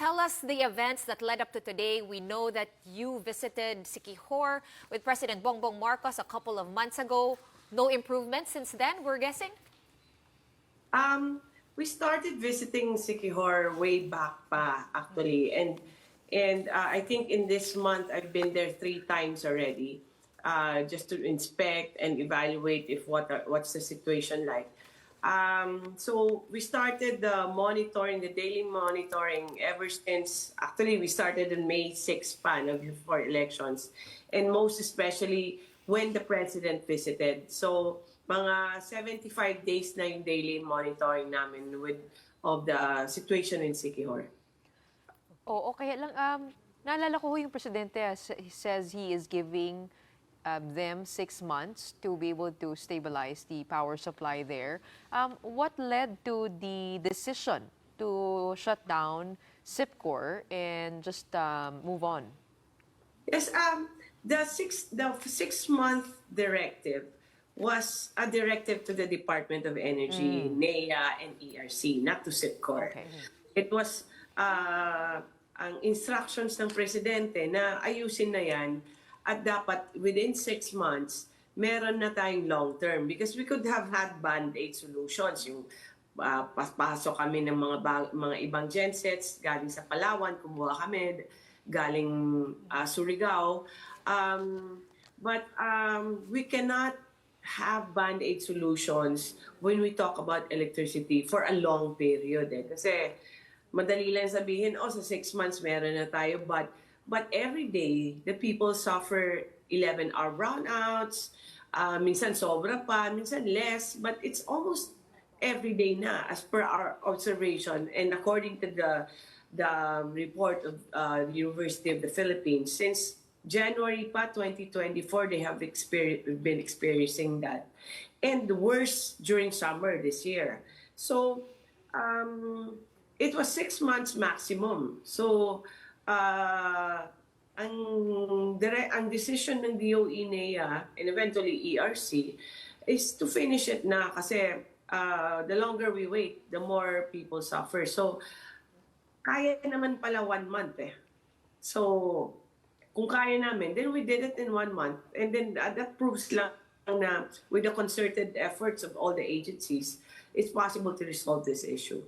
tell us the events that led up to today. We know that you visited Siquijor with President Bongbong Marcos a couple of months ago. No improvement since then, we're guessing? We started visiting Siquijor way back pa, actually. And I think in this month, I've been there 3 times already, just to inspect and evaluate if what's the situation like. So we started the monitoring, the daily monitoring ever since, actually we started on May 6 pa, before elections. And most especially when the president visited. So mga 75 days na yung daily monitoring namin of the situation in Siquijor. Oo, kaya lang, naalala ko yung presidente, he says he is giving them 6 months to be able to stabilize the power supply there. What led to the decision to shut down SIPCOR and just move on? Yes, the 6-month directive was a directive to the Department of Energy, NEA, and ERC, not to SIPCOR. Okay. It was ang instructions ng presidente na ayusin na yan at dapat within 6 months, meron na tayong long term because we could have had band-aid solutions. Yung pasok kami ng mga ibang gensets galing sa Palawan, kumuha kami galing Surigao. But we cannot have band-aid solutions when we talk about electricity for a long period. Kasi madali lang sabihin, sa 6 months meron na tayo, but every day, the people suffer 11-hour brownouts, minsan sobra pa, minsan less, but it's almost every day na as per our observation. And according to the report of the University of the Philippines, since January pa 2024, they have been experiencing that. And worse during summer this year. So, it was 6 months maximum. So, ang decision ng DOE, NEA, and eventually ERC, is to finish it na kasi the longer we wait, the more people suffer. So, kaya naman pala 1 month eh. So, kung kaya namin, then we did it in 1 month. And then that proves lang na with the concerted efforts of all the agencies, it's possible to resolve this issue.